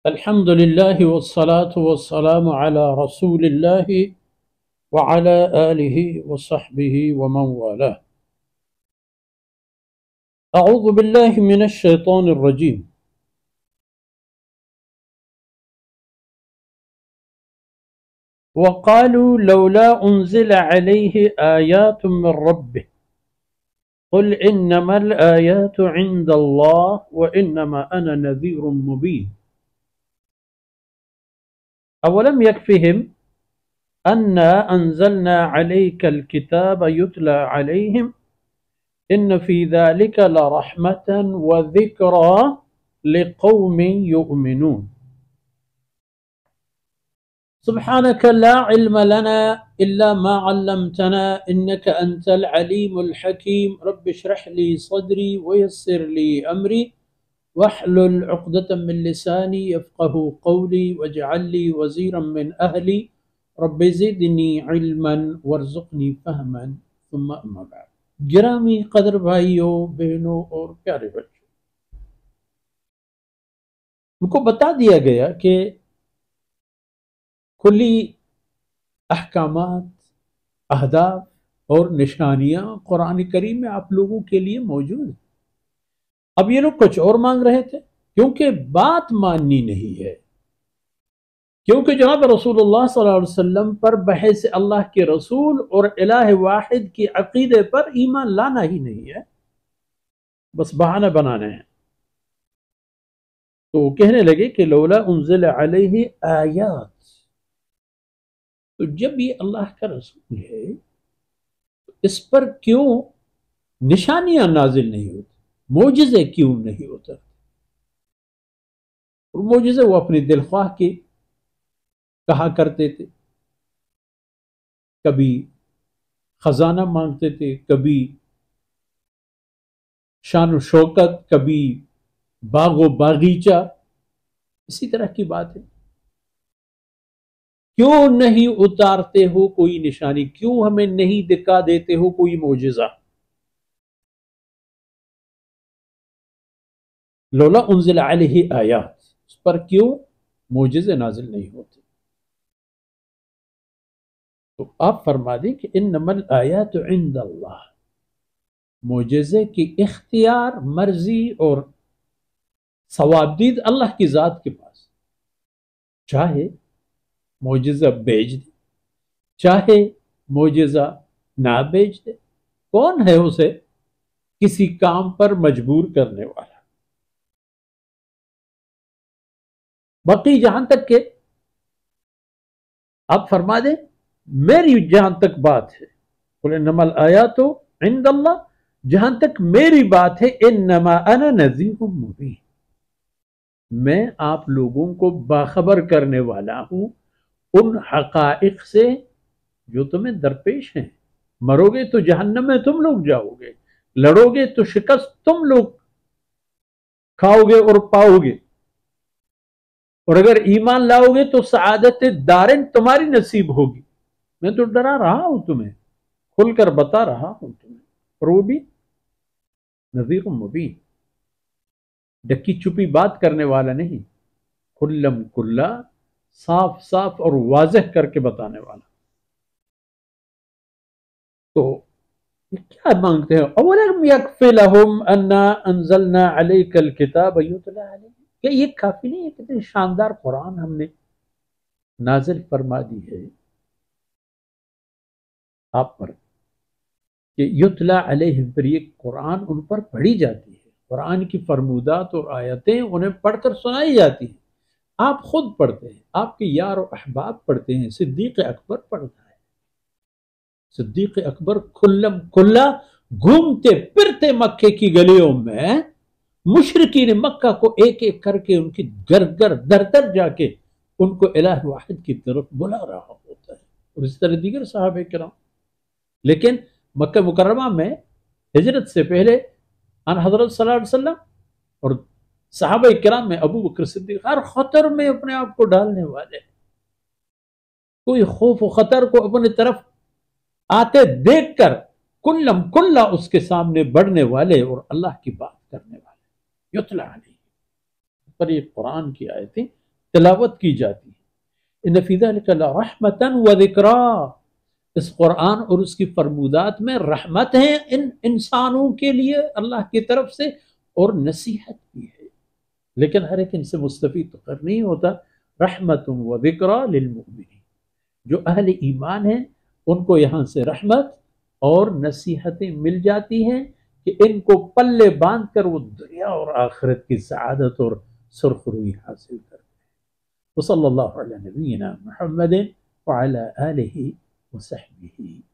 الحمد لله والصلاة والسلام على رسول الله وعلى آله وصحبه ومن والاه. أعوذ بالله من الشيطان الرجيم. وقالوا لولا أنزل عليه آيات من ربه قل إنما الآيات عند الله وإنما أنا نذير مبين. أولم يكفهم أنا أنزلنا عليك الكتاب يتلى عليهم إن في ذلك لرحمة وذكرى لقوم يؤمنون. سبحانك لا علم لنا إلا ما علمتنا إنك أنت العليم الحكيم. رب اشرح لي صدري ويسر لي أمري واحلل عقدة من لساني يفقه قولي واجعل لي وزيرا من أهلي رب زدني علما وارزقني فهما ثم أما بعد. گرامی قدر بھائیوں، بہنوں اور پیارے بچوں، ان کو بتا دیا گیا کہ کلی احکامات، اہداف اور نشانیاں قرآن کریم میں آپ لوگوں کے لیے موجود ہیں۔ اب یہ لوگ کچھ اور مانگ رہے تھے، کیونکہ بات ماننی نہیں ہے، کیونکہ جناب رسول اللہ صلی اللہ علیہ وسلم پر بحیث اللہ کے رسول اور الہ واحد کی عقیدے پر ایمان لانا ہی نہیں ہے، بس بہانہ بنانے ہیں۔ تو وہ کہنے لگے کہ لولا انزل علیہ آیات، تو جب یہ اللہ کا رسول ہے اس پر کیوں نشانیاں نازل نہیں ہوتی، معجزے کیوں نہیں ہوتے؟ اور معجزے وہ اپنی دلخواہ کی کہا کرتے تھے، کبھی خزانہ مانگتے تھے، کبھی شان و شوکت، کبھی باغ و باغیچہ، اسی طرح کی بات ہے۔ کیوں نہیں اتارتے ہو کوئی نشانی، کیوں ہمیں نہیں دکھا دیتے ہو کوئی معجزہ؟ لولا انزل علیہ آیات، اس پر کیوں معجزے نازل نہیں ہوتے؟ تو آپ فرما دیں کہ انما الآیات عند اللہ، معجزے کی اختیار، مرضی اور ثوابدید اللہ کی ذات کے پاس، چاہے معجزہ بھیج دے، چاہے معجزہ نہ بھیج دے، کون ہے اسے کسی کام پر مجبور کرنے والا؟ باقی جہاں تک کہ آپ فرما دیں، میری جہاں تک بات ہے، قل انما الآیات عند اللہ، جہاں تک میری بات ہے، انما انا نذیر مبین، میں آپ لوگوں کو باخبر کرنے والا ہوں ان حقائق سے جو تمہیں درپیش ہیں۔ مرو گے تو جہنم میں تم لوگ جاؤ گے، لڑو گے تو شکست تم لوگ کھاؤ گے اور پاؤ گے، اور اگر ایمان لاؤ گے تو سعادت دارین تمہاری نصیب ہوگی۔ میں تو ڈرا رہا ہوں تمہیں، کھل کر بتا رہا ہوں تمہیں، اور وہ بھی نذیر مبین، ڈکی چھپی بات کرنے والا نہیں، کلم کلا، صاف صاف اور واضح کر کے بتانے والا۔ تو یہ کیا مانگتے ہیں؟ اولم یکف لہم انا انزلنا علیک الکتاب یتلی علیہم، کیا یہ کافی نہیں ہے؟ کتنی شاندار قرآن ہم نے نازل فرما دی ہے آپ پر کہ یتلی علیہم، پھر یہ قرآن ان پر پڑھی جاتی ہے، قرآن کی فرمودات اور آیتیں انہیں پڑھ کر سنائی جاتی ہیں، آپ خود پڑھتے ہیں، آپ کے یار و احباب پڑھتے ہیں، صدیق اکبر پڑھتا ہے، صدیق اکبر کھلم کھلا گھومتے پھرتے مکے کی گلیوں میں، مشرکین مکہ کو ایک ایک کر کے ان کی گھر گھر در در جا کے ان کو الہ واحد کی طرف بلا رہا ہوتا ہے، اور اس طرح دیگر صحابہ کرام۔ لیکن مکہ مکرمہ میں ہجرت سے پہلے ان حضرت صلی اللہ علیہ وسلم اور صحابہ کرام میں ابو بکر صدیق ہر خطر میں اپنے آپ کو ڈالنے والے، کوئی خوف و خطر کو اپنے طرف آتے دیکھ کر کلم کلا اس کے سامنے بڑھنے والے اور اللہ کی بات کرنے والے۔ یتلی علیہ پر یہ قرآن کی آیتیں تلاوت کی جاتی ہے۔ ان فی ذلک لرحمۃ وذکریٰ، اس قرآن اور اس کی فرمودات میں رحمت ہے ان انسانوں کے لیے اللہ کی طرف سے، اور نصیحت بھی ہے، لیکن ہر ایک ان سے مستفید تو نہیں ہوتا۔ رحمت و ذکریٰ للمؤمنین، جو اہل ایمان ہیں ان کو یہاں سے رحمت اور نصیحتیں مل جاتی ہیں کہ ان کو پلے باندھ کر وہ دنیا اور آخرت کی سعادت اور سرخروئی حاصل کرتے ہیں۔ وصلی اللہ علی نبینا محمد وعلی آلہ وصحبہ۔